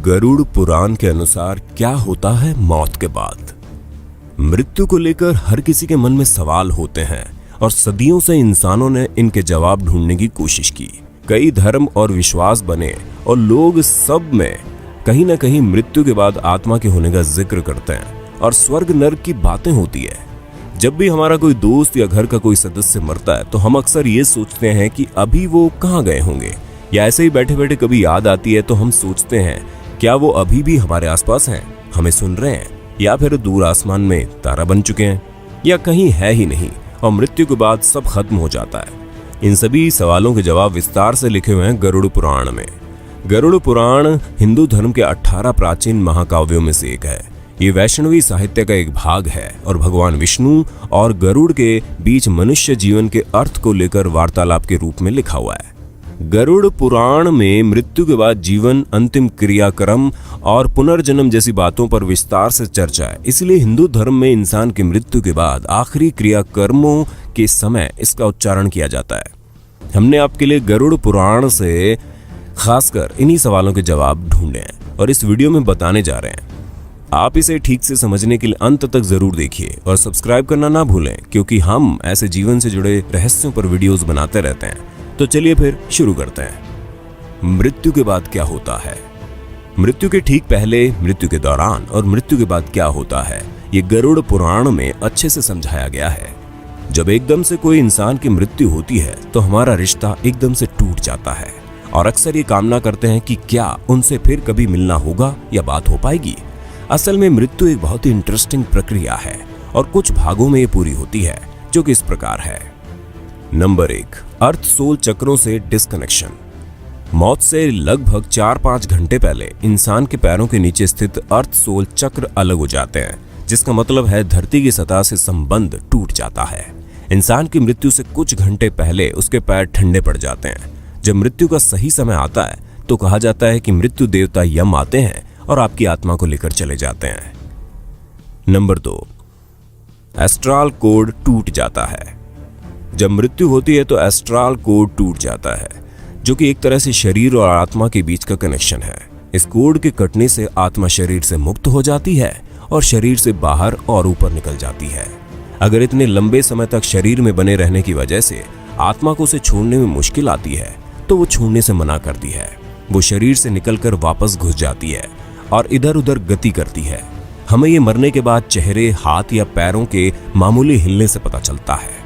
गरुड़ पुराण के अनुसार क्या होता है मौत के बाद। मृत्यु को लेकर हर किसी के मन में सवाल होते हैं और सदियों से इंसानों ने इनके जवाब ढूंढने की कोशिश की। कई धर्म और विश्वास बने और लोग सब में कहीं ना कहीं मृत्यु के बाद आत्मा के होने का जिक्र करते हैं और स्वर्ग नर्क की बातें होती है। जब भी हमारा कोई दोस्त या घर का कोई सदस्य मरता है तो हम अक्सर ये सोचते हैं कि अभी वो कहाँ गए होंगे, या ऐसे ही बैठे बैठे कभी याद आती है तो हम सोचते हैं क्या वो अभी भी हमारे आसपास हैं, हमें सुन रहे हैं, या फिर दूर आसमान में तारा बन चुके हैं, या कहीं है ही नहीं और मृत्यु के बाद सब खत्म हो जाता है। इन सभी सवालों के जवाब विस्तार से लिखे हुए हैं गरुड़ पुराण में। गरुड़ पुराण हिंदू धर्म के 18 प्राचीन महाकाव्यों में से एक है। ये वैष्णवी साहित्य का एक भाग है और भगवान विष्णु और गरुड़ के बीच मनुष्य जीवन के अर्थ को लेकर वार्तालाप के रूप में लिखा हुआ है। गरुड़ पुराण में मृत्यु के बाद जीवन, अंतिम क्रियाक्रम और पुनर्जन्म जैसी बातों पर विस्तार से चर्चा है। इसलिए हिंदू धर्म में इंसान की मृत्यु के बाद आखिरी क्रियाकर्मों के समय इसका उच्चारण किया जाता है। हमने आपके लिए गरुड़ पुराण से खासकर इन्हीं सवालों के जवाब ढूंढे हैं और इस वीडियो में बताने जा रहे हैं। आप इसे ठीक से समझने के लिए अंत तक जरूर देखिए और सब्सक्राइब करना ना भूलें, क्योंकि हम ऐसे जीवन से जुड़े रहस्यों पर वीडियोस बनाते रहते हैं। तो चलिए फिर शुरू करते हैं। मृत्यु के बाद क्या होता है। मृत्यु के ठीक पहले, मृत्यु के दौरान और मृत्यु के बाद क्या होता है, ये गरुड़ पुराण में अच्छे से समझाया गया है। जब एकदम से कोई इंसान की मृत्यु होती है तो हमारा रिश्ता एकदम से टूट जाता है और अक्सर ये कामना करते हैं कि क्या उनसे फिर कभी मिलना होगा या बात हो पाएगी। असल में मृत्यु एक बहुत ही इंटरेस्टिंग प्रक्रिया है और कुछ भागों में ये पूरी होती है, जो कि इस प्रकार है। नंबर 1, अर्थ सोल चक्रों से डिस्कनेक्शन। मौत से लगभग 4-5 घंटे पहले इंसान के पैरों के नीचे स्थित अर्थ सोल चक्र अलग हो जाते हैं, जिसका मतलब है धरती की सतह से संबंध टूट जाता है। इंसान की मृत्यु से कुछ घंटे पहले उसके पैर ठंडे पड़ जाते हैं। जब मृत्यु का सही समय आता है तो कहा जाता है कि मृत्यु देवता यम आते हैं और आपकी आत्मा को लेकर चले जाते हैं। नंबर 2, एस्ट्रल कोड टूट जाता है। जब मृत्यु होती है तो एस्ट्रल कोड टूट जाता है, जो कि एक तरह से शरीर और आत्मा के बीच का कनेक्शन है। इस कोड के कटने से आत्मा शरीर से मुक्त हो जाती है और शरीर से बाहर और ऊपर निकल जाती है। अगर इतने लंबे समय तक शरीर में बने रहने की वजह से आत्मा को उसे छोड़ने में मुश्किल आती है तो वो छोड़ने से मना करती है। वो शरीर से निकलकर वापस घुस जाती है और इधर उधर गति करती है। हमें ये मरने के बाद चेहरे, हाथ या पैरों के मामूली हिलने से पता चलता है।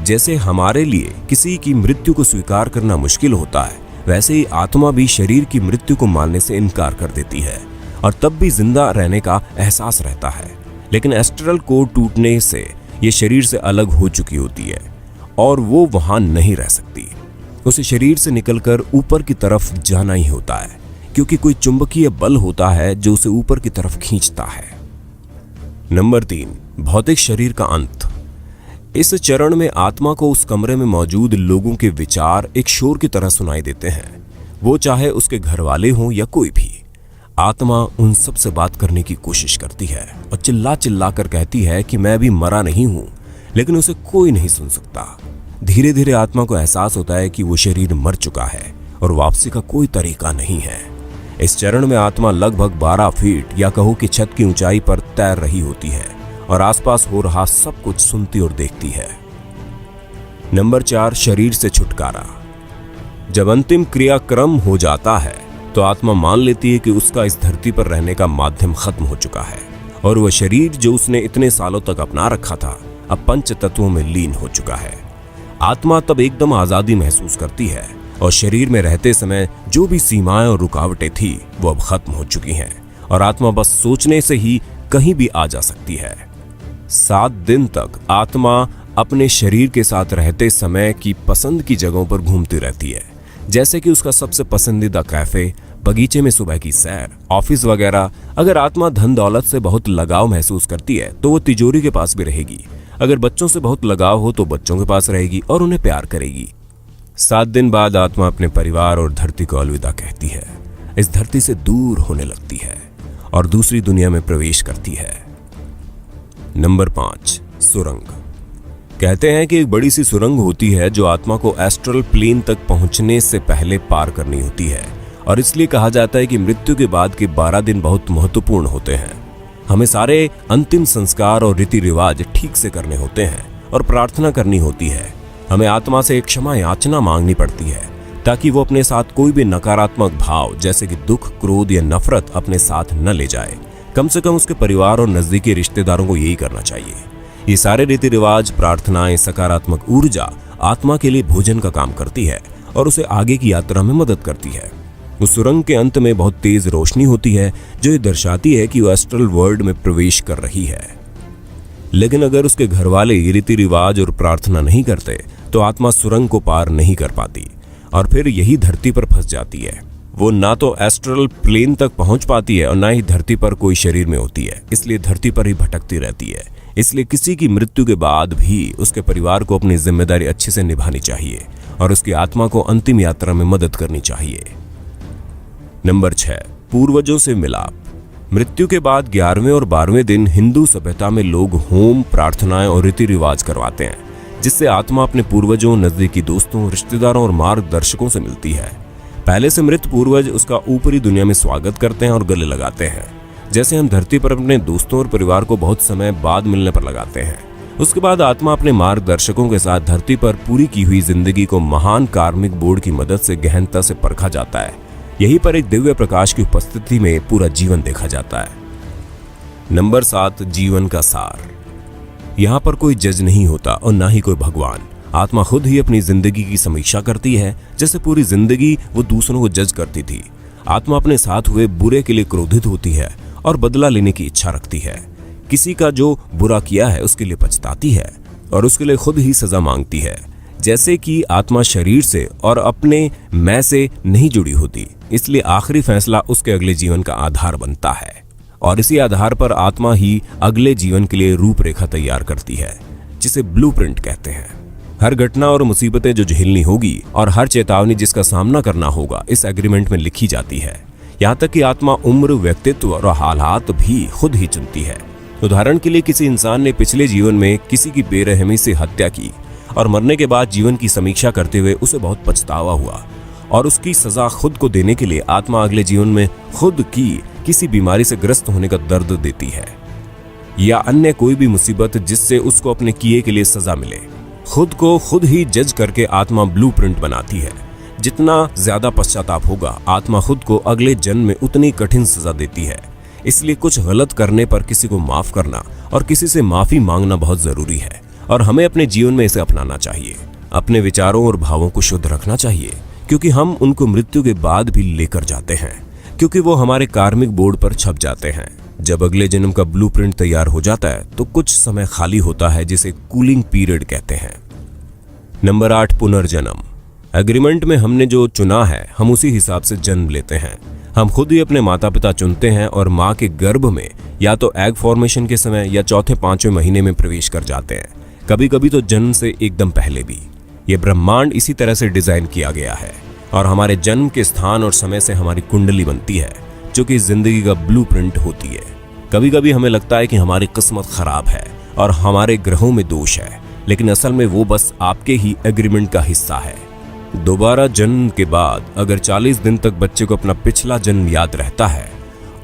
जैसे हमारे लिए किसी की मृत्यु को स्वीकार करना मुश्किल होता है, वैसे ही आत्मा भी शरीर की मृत्यु को मानने से इनकार कर देती है और तब भी जिंदा रहने का एहसास रहता है। लेकिन एस्ट्रल कोड टूटने से ये शरीर से अलग हो चुकी होती है और वो वहां नहीं रह सकती। उसे शरीर से निकलकर ऊपर की तरफ जाना ही होता है, क्योंकि कोई चुंबकीय बल होता है जो उसे ऊपर की तरफ खींचता है। नंबर 3, भौतिक शरीर का अंत। इस चरण में आत्मा को उस कमरे में मौजूद लोगों के विचार एक शोर की तरह सुनाई देते हैं, वो चाहे उसके घर वाले हों या कोई भी। आत्मा उन सब से बात करने की कोशिश करती है और चिल्ला चिल्ला कर कहती है कि मैं अभी मरा नहीं हूं, लेकिन उसे कोई नहीं सुन सकता। धीरे धीरे आत्मा को एहसास होता है कि वो शरीर मर चुका है और वापसी का कोई तरीका नहीं है। इस चरण में आत्मा लगभग 12 फीट या कहो कि छत की ऊंचाई पर तैर रही होती है और आसपास हो रहा सब कुछ सुनती और देखती है। नंबर 4, शरीर से छुटकारा। जब अंतिम क्रियाक्रम हो जाता है तो आत्मा मान लेती है कि उसका इस धरती पर रहने का माध्यम खत्म हो चुका है और वह शरीर जो उसने इतने सालों तक अपना रखा था अब पंच तत्वों में लीन हो चुका है। आत्मा तब एकदम आजादी महसूस करती है और शरीर में रहते समय जो भी सीमाएं और रुकावटें थी वो अब खत्म हो चुकी हैं और आत्मा बस सोचने से ही कहीं भी आ जा सकती है। 7 दिन तक आत्मा अपने शरीर के साथ रहते समय की पसंद की जगहों पर घूमती रहती है, जैसे कि उसका सबसे पसंदीदा कैफे, बगीचे में सुबह की सैर, ऑफिस वगैरह। अगर आत्मा धन दौलत से बहुत लगाव महसूस करती है तो वो तिजोरी के पास भी रहेगी। अगर बच्चों से बहुत लगाव हो तो बच्चों के पास रहेगी और उन्हें प्यार करेगी। 7 दिन बाद आत्मा अपने परिवार और धरती को अलविदा कहती है, इस धरती से दूर होने लगती है और दूसरी दुनिया में प्रवेश करती है। नंबर 5, सुरंग। कहते हैं कि एक बड़ी सी सुरंग होती है जो आत्मा को एस्ट्रल प्लेन तक पहुंचने से पहले पार करनी होती है और इसलिए कहा जाता है कि मृत्यु के बाद के 12 दिन बहुत महत्वपूर्ण होते हैं। हमें सारे अंतिम संस्कार और रीति रिवाज ठीक से करने होते हैं और प्रार्थना करनी होती है। हमें आत्मा से क्षमा याचना मांगनी पड़ती है ताकि वो अपने साथ कोई भी नकारात्मक भाव जैसे कि दुख, क्रोध या नफरत अपने साथ न ले जाए। कम से कम उसके परिवार और नजदीकी रिश्तेदारों को यही करना चाहिए। ये सारे रीति रिवाज, प्रार्थनाएं, सकारात्मक ऊर्जा आत्मा के लिए भोजन का काम करती है और उसे आगे की यात्रा में मदद करती है। उस सुरंग के अंत में बहुत तेज रोशनी होती है जो ये दर्शाती है कि वो एस्ट्रल वर्ल्ड में प्रवेश कर रही है। लेकिन अगर उसके घर वाले रीति रिवाज और प्रार्थना नहीं करते तो आत्मा सुरंग को पार नहीं कर पाती और फिर यही धरती पर फंस जाती है। वो ना तो एस्ट्रल प्लेन तक पहुंच पाती है और ना ही धरती पर कोई शरीर में होती है, इसलिए धरती पर ही भटकती रहती है। इसलिए किसी की मृत्यु के बाद भी उसके परिवार को अपनी जिम्मेदारी अच्छे से निभानी चाहिए और उसकी आत्मा को अंतिम यात्रा में मदद करनी चाहिए। नंबर 6, पूर्वजों से मिलाप। मृत्यु के बाद 11वें और 12वें दिन हिंदू सभ्यता में लोग होम, प्रार्थनाएं और रीति रिवाज करवाते हैं, जिससे आत्मा अपने पूर्वजों, नजदीकी दोस्तों, रिश्तेदारों और मार्गदर्शकों से मिलती है। पहले से मृत पूर्वज उसका ऊपरी दुनिया में स्वागत करते हैं और गले लगाते हैं, जैसे हम धरती पर अपने दोस्तों और परिवार को बहुत समय बाद मिलने पर लगाते हैं। उसके बाद आत्मा अपने मार्गदर्शकों के साथ धरती पर पूरी की हुई जिंदगी को महान कार्मिक बोर्ड की मदद से गहनता से परखा जाता है। यहीं पर एक दिव्य प्रकाश की उपस्थिति में पूरा जीवन देखा जाता है। नंबर 7, जीवन का सार। यहाँ पर कोई जज नहीं होता और ना ही कोई भगवान। आत्मा खुद ही अपनी जिंदगी की समीक्षा करती है, जैसे पूरी जिंदगी वो दूसरों को जज करती थी। आत्मा अपने साथ हुए बुरे के लिए क्रोधित होती है और बदला लेने की इच्छा रखती है। किसी का जो बुरा किया है उसके लिए पछताती है और उसके लिए खुद ही सजा मांगती है। जैसे कि आत्मा शरीर से और अपने मैं से नहीं जुड़ी होती, इसलिए आखिरी फैसला उसके अगले जीवन का आधार बनता है और इसी आधार पर आत्मा ही अगले जीवन के लिए रूपरेखा तैयार करती है, जिसे ब्लूप्रिंट कहते हैं। हर घटना और मुसीबतें जो झेलनी होगी और हर चेतावनी जिसका सामना करना होगा इस एग्रीमेंट में लिखी जाती है। यहाँ तक कि आत्मा उम्र, व्यक्तित्व और हालात भी खुद ही चुनती है। उदाहरण के लिए किसी इंसान ने पिछले जीवन में किसी की बेरहमी से हत्या की और मरने के बाद जीवन की समीक्षा करते हुए उसे बहुत पछतावा हुआ और उसकी सजा खुद को देने के लिए आत्मा अगले जीवन में खुद की किसी बीमारी से ग्रस्त होने का दर्द देती है या अन्य कोई भी मुसीबत जिससे उसको अपने किए के लिए सजा मिले। खुद को खुद ही जज करके आत्मा ब्लूप्रिंट बनाती है। जितना ज्यादा पश्चाताप होगा, आत्मा खुद को अगले जन्म में उतनी कठिन सजा देती है। इसलिए कुछ गलत करने पर किसी को माफ करना और किसी से माफी मांगना बहुत जरूरी है और हमें अपने जीवन में इसे अपनाना चाहिए। अपने विचारों और भावों को शुद्ध रखना चाहिए क्योंकि हम उनको मृत्यु के बाद भी लेकर जाते हैं, क्योंकि वो हमारे कार्मिक बोर्ड पर छप जाते हैं। जब अगले जन्म का ब्लूप्रिंट तैयार हो जाता है तो कुछ समय खाली होता है, जिसे कूलिंग पीरियड कहते हैं। नंबर 8, पुनर्जन्म। एग्रीमेंट में हमने जो चुना है हम उसी हिसाब से जन्म लेते हैं। हम खुद ही अपने माता पिता चुनते हैं और माँ के गर्भ में या तो एग फॉर्मेशन के समय या चौथे 5वें महीने में प्रवेश कर जाते हैं, कभी कभी तो जन्म से एकदम पहले भी। ये ब्रह्मांड इसी तरह से डिजाइन किया गया है और हमारे जन्म के स्थान और समय से हमारी कुंडली बनती है, जो कि जिंदगी का ब्लूप्रिंट होती है। कभी कभी हमें लगता है कि हमारी किस्मत खराब है और हमारे ग्रहों में दोष है, लेकिन असल में वो बस आपके ही एग्रीमेंट का हिस्सा है। दोबारा जन्म के बाद अगर 40 दिन तक बच्चे को अपना पिछला जन्म याद रहता है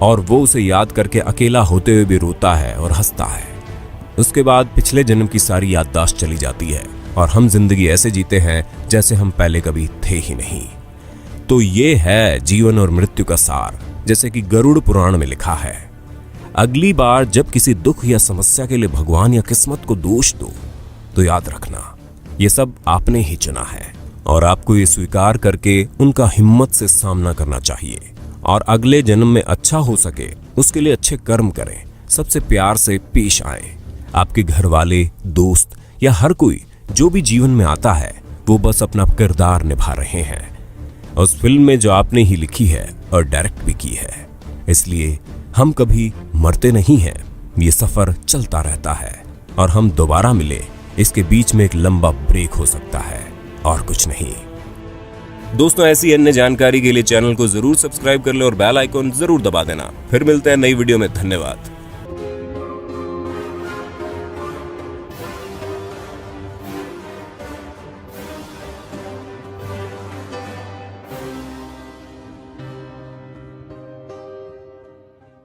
और वो उसे याद करके अकेला होते हुए भी रोता है और हंसता है, उसके बाद पिछले जन्म की सारी याददाश्त चली जाती है और हम जिंदगी ऐसे जीते हैं जैसे हम पहले कभी थे ही नहीं। तो ये है जीवन और मृत्यु का सार, जैसे कि गरुड़ पुराण में लिखा है। अगली बार जब किसी दुख या समस्या के लिए भगवान या किस्मत को दोष दो तो याद रखना ये सब आपने ही चुना है और आपको ये स्वीकार करके उनका हिम्मत से सामना करना चाहिए और अगले जन्म में अच्छा हो सके उसके लिए अच्छे कर्म करें, सबसे प्यार से पेश आए। आपके घर वाले, दोस्त या हर कोई जो भी जीवन में आता है वो बस अपना किरदार निभा रहे हैं उस फिल्म में जो आपने ही लिखी है और डायरेक्ट भी की है। इसलिए हम कभी मरते नहीं हैं, ये सफर चलता रहता है और हम दोबारा मिले इसके बीच में एक लंबा ब्रेक हो सकता है और कुछ नहीं। दोस्तों, ऐसी अन्य जानकारी के लिए चैनल को जरूर सब्सक्राइब कर लें और बेल आइकॉन जरूर दबा देना। फिर मिलते हैं नई वीडियो में। धन्यवाद।